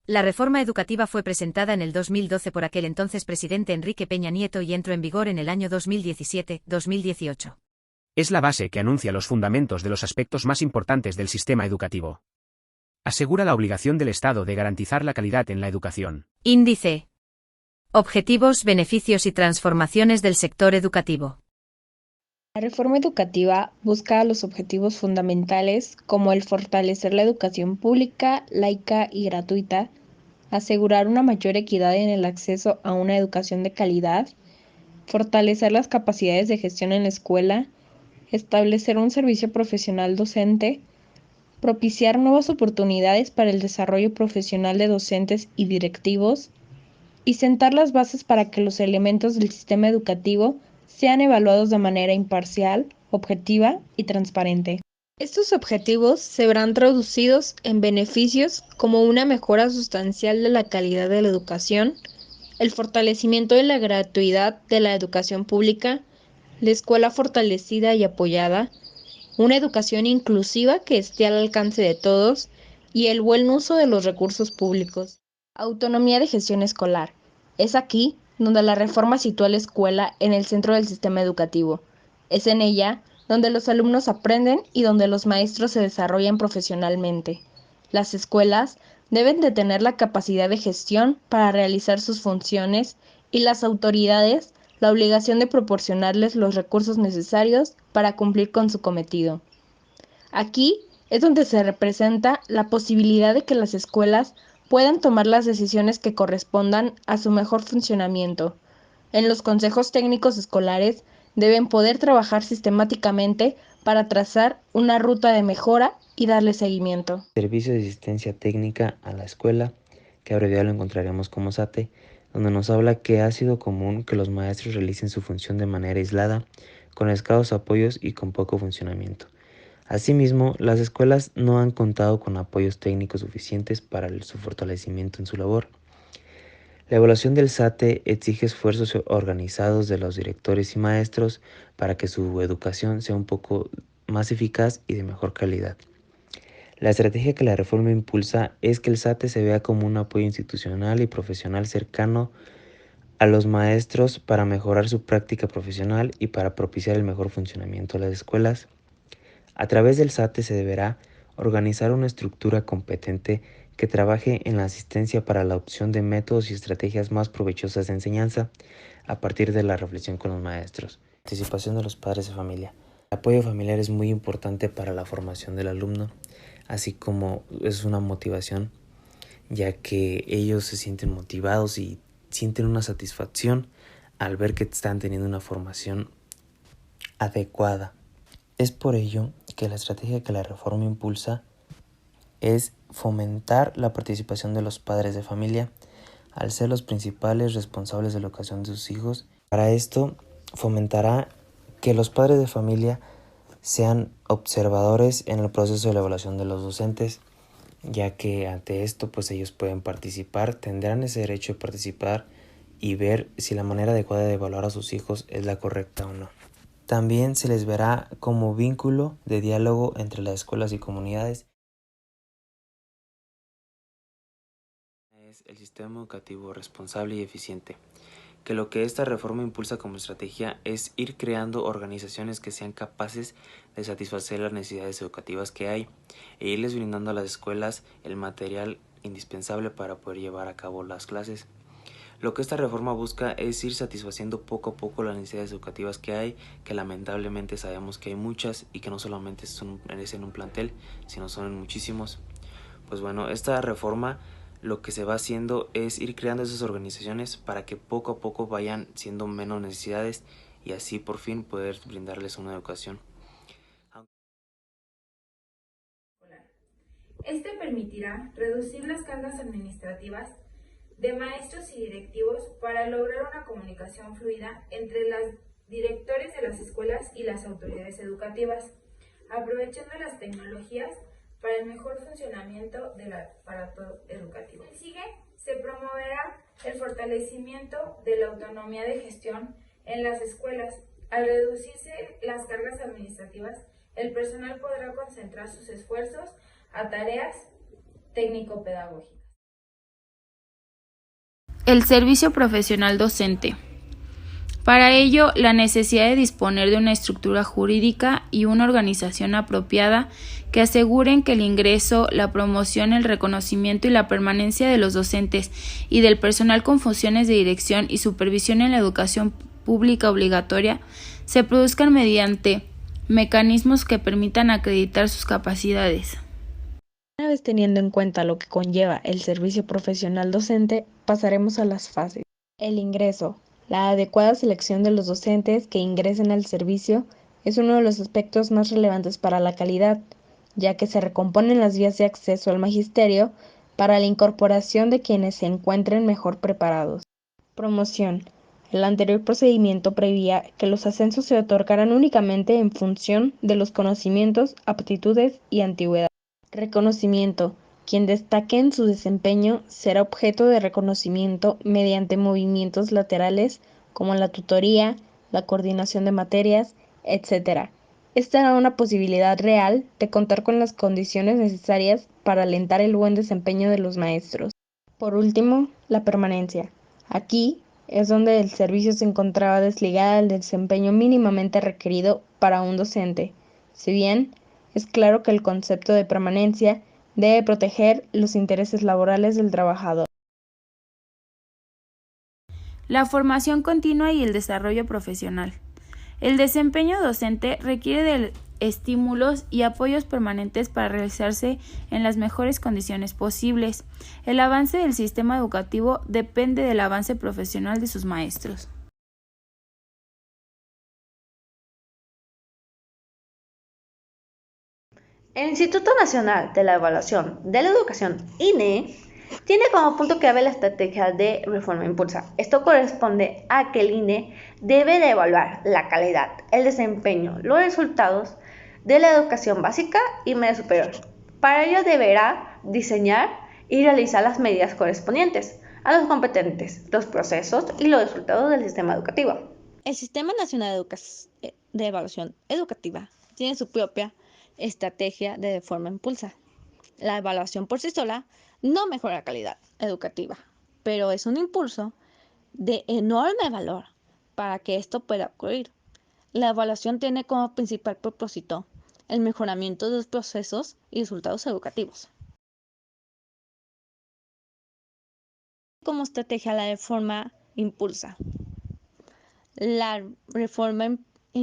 La reforma educativa fue presentada en el 2012 por aquel entonces presidente Enrique Peña Nieto y entró en vigor en el año 2017-2018. Es la base que anuncia los fundamentos de los aspectos más importantes del sistema educativo. Asegura la obligación del Estado de garantizar la calidad en la educación. Índice. Objetivos, beneficios y transformaciones del sector educativo. La reforma educativa busca los objetivos fundamentales como el fortalecer la educación pública, laica y gratuita, asegurar una mayor equidad en el acceso a una educación de calidad, fortalecer las capacidades de gestión en la escuela, establecer un servicio profesional docente, propiciar nuevas oportunidades para el desarrollo profesional de docentes y directivos, y sentar las bases para que los elementos del sistema educativo sean evaluados de manera imparcial, objetiva y transparente. Estos objetivos se verán traducidos en beneficios como una mejora sustancial de la calidad de la educación, el fortalecimiento de la gratuidad de la educación pública, la escuela fortalecida y apoyada, una educación inclusiva que esté al alcance de todos y el buen uso de los recursos públicos. Autonomía de gestión escolar. Es aquí donde la reforma sitúa a la escuela en el centro del sistema educativo. Es en ella donde los alumnos aprenden y donde los maestros se desarrollan profesionalmente. Las escuelas deben de tener la capacidad de gestión para realizar sus funciones y las autoridades la obligación de proporcionarles los recursos necesarios para cumplir con su cometido. Aquí es donde se representa la posibilidad de que las escuelas puedan tomar las decisiones que correspondan a su mejor funcionamiento. En los consejos técnicos escolares deben poder trabajar sistemáticamente para trazar una ruta de mejora y darle seguimiento. Servicio de asistencia técnica a la escuela, que abreviado lo encontraremos como SATE, donde nos habla que ha sido común que los maestros realicen su función de manera aislada, con escasos apoyos y con poco funcionamiento. Asimismo, las escuelas no han contado con apoyos técnicos suficientes para su fortalecimiento en su labor. La evaluación del SATE exige esfuerzos organizados de los directores y maestros para que su educación sea un poco más eficaz y de mejor calidad. La estrategia que la reforma impulsa es que el SATE se vea como un apoyo institucional y profesional cercano a los maestros para mejorar su práctica profesional y para propiciar el mejor funcionamiento de las escuelas. A través del SATE se deberá organizar una estructura competente que trabaje en la asistencia para la opción de métodos y estrategias más provechosas de enseñanza a partir de la reflexión con los maestros. Participación de los padres de familia. El apoyo familiar es muy importante para la formación del alumno, así como es una motivación, ya que ellos se sienten motivados y sienten una satisfacción al ver que están teniendo una formación adecuada. Es por ello que la estrategia que la reforma impulsa es fomentar la participación de los padres de familia al ser los principales responsables de la educación de sus hijos. Para esto, fomentará que los padres de familia sean observadores en el proceso de la evaluación de los docentes, ya que ante esto pues ellos pueden participar, tendrán ese derecho de participar y ver si la manera adecuada de evaluar a sus hijos es la correcta o no. También se les verá como vínculo de diálogo entre las escuelas y comunidades. Es el sistema educativo responsable y eficiente, que lo que esta reforma impulsa como estrategia es ir creando organizaciones que sean capaces de satisfacer las necesidades educativas que hay e irles brindando a las escuelas el material indispensable para poder llevar a cabo las clases. Lo que esta reforma busca es ir satisfaciendo poco a poco las necesidades educativas que hay, que lamentablemente sabemos que hay muchas y que no solamente es en un plantel, sino son en muchísimos. Pues bueno, esta reforma lo que se va haciendo es ir creando esas organizaciones para que poco a poco vayan siendo menos necesidades y así por fin poder brindarles una educación. Este permitirá reducir las cargas administrativas de maestros y directivos para lograr una comunicación fluida entre los directores de las escuelas y las autoridades educativas, aprovechando las tecnologías para el mejor funcionamiento del aparato educativo. Sigue, se promoverá el fortalecimiento de la autonomía de gestión en las escuelas. Al reducirse las cargas administrativas, el personal podrá concentrar sus esfuerzos a tareas técnico-pedagógicas. El servicio profesional docente. Para ello, la necesidad de disponer de una estructura jurídica y una organización apropiada que aseguren que el ingreso, la promoción, el reconocimiento y la permanencia de los docentes y del personal con funciones de dirección y supervisión en la educación pública obligatoria se produzcan mediante mecanismos que permitan acreditar sus capacidades. Una vez teniendo en cuenta lo que conlleva el servicio profesional docente, pasaremos a las fases. El ingreso. La adecuada selección de los docentes que ingresen al servicio es uno de los aspectos más relevantes para la calidad, ya que se recomponen las vías de acceso al magisterio para la incorporación de quienes se encuentren mejor preparados. Promoción. El anterior procedimiento prevía que los ascensos se otorgaran únicamente en función de los conocimientos, aptitudes y antigüedad. Reconocimiento. Quien destaque en su desempeño será objeto de reconocimiento mediante movimientos laterales como la tutoría, la coordinación de materias, etc. Esta era una posibilidad real de contar con las condiciones necesarias para alentar el buen desempeño de los maestros. Por último, la permanencia. Aquí es donde el servicio se encontraba desligada del desempeño mínimamente requerido para un docente. Si bien es claro que el concepto de permanencia debe proteger los intereses laborales del trabajador. La formación continua y el desarrollo profesional. El desempeño docente requiere de estímulos y apoyos permanentes para realizarse en las mejores condiciones posibles. El avance del sistema educativo depende del avance profesional de sus maestros. El Instituto Nacional de la Evaluación de la Educación, INE, tiene como punto clave la estrategia de reforma impulsa. Esto corresponde a que el INE debe de evaluar la calidad, el desempeño, los resultados de la educación básica y media superior. Para ello deberá diseñar y realizar las medidas correspondientes a los competentes, los procesos y los resultados del sistema educativo. El Sistema Nacional de Evaluación Educativa tiene su propia estrategia de reforma impulsa. La evaluación por sí sola no mejora la calidad educativa, pero es un impulso de enorme valor para que esto pueda ocurrir. La evaluación tiene como principal propósito el mejoramiento de los procesos y resultados educativos. Como estrategia, la reforma impulsa. La reforma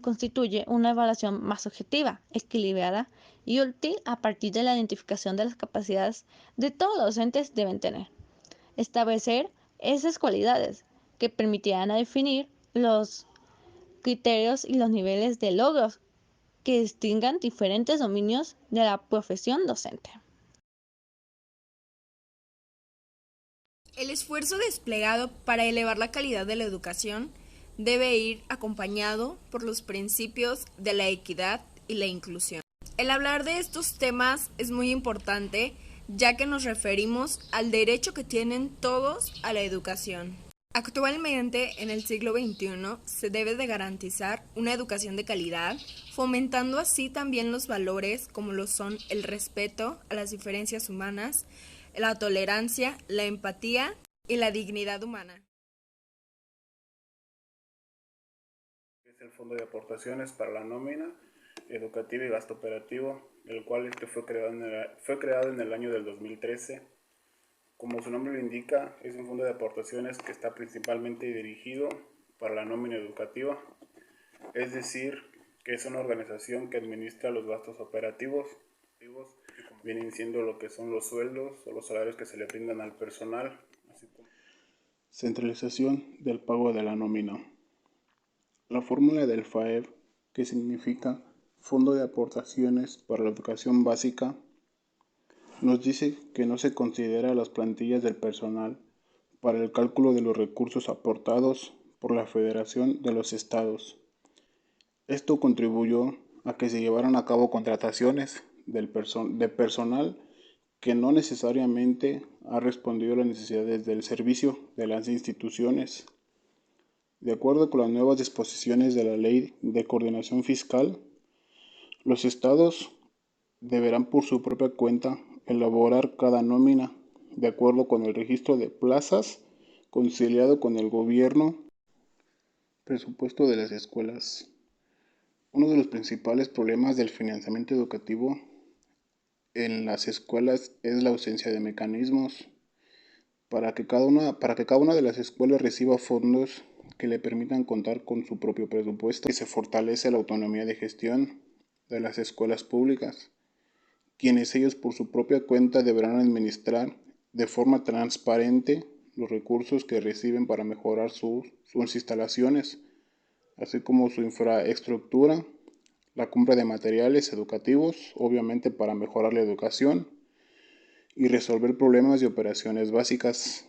constituye una evaluación más objetiva, equilibrada y útil a partir de la identificación de las capacidades de todos los docentes deben tener. Establecer esas cualidades que permitirán definir los criterios y los niveles de logros que distingan diferentes dominios de la profesión docente. El esfuerzo desplegado para elevar la calidad de la educación debe ir acompañado por los principios de la equidad y la inclusión. El hablar de estos temas es muy importante, ya que nos referimos al derecho que tienen todos a la educación. Actualmente, en el siglo XXI, se debe de garantizar una educación de calidad, fomentando así también los valores como lo son el respeto a las diferencias humanas, la tolerancia, la empatía y la dignidad humana. Es el Fondo de Aportaciones para la Nómina Educativa y Gasto Operativo, el cual fue creado en el año del 2013. Como su nombre lo indica, es un fondo de aportaciones que está principalmente dirigido para la nómina educativa, es decir, que es una organización que administra los gastos operativos, vienen siendo lo que son los sueldos o los salarios que se le brindan al personal, así como centralización del pago de la nómina. La fórmula del FAEB, que significa Fondo de Aportaciones para la Educación Básica, nos dice que no se considera las plantillas del personal para el cálculo de los recursos aportados por la Federación de los Estados. Esto contribuyó a que se llevaran a cabo contrataciones de personal que no necesariamente ha respondido a las necesidades del servicio de las instituciones. De acuerdo con las nuevas disposiciones de la Ley de Coordinación Fiscal, los estados deberán por su propia cuenta elaborar cada nómina de acuerdo con el registro de plazas conciliado con el gobierno, presupuesto de las escuelas. Uno de los principales problemas del financiamiento educativo en las escuelas es la ausencia de mecanismos para que cada una de las escuelas reciba fondos que le permitan contar con su propio presupuesto, y se fortalece la autonomía de gestión de las escuelas públicas, quienes ellos por su propia cuenta deberán administrar de forma transparente los recursos que reciben para mejorar sus instalaciones, así como su infraestructura, la compra de materiales educativos, obviamente para mejorar la educación y resolver problemas de operaciones básicas.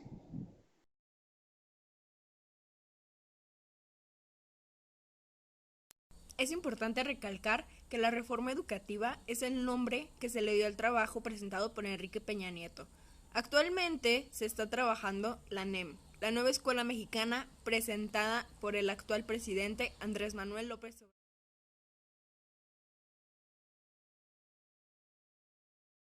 Es importante recalcar que la reforma educativa es el nombre que se le dio al trabajo presentado por Enrique Peña Nieto. Actualmente se está trabajando la NEM, la nueva escuela mexicana presentada por el actual presidente Andrés Manuel López Obrador.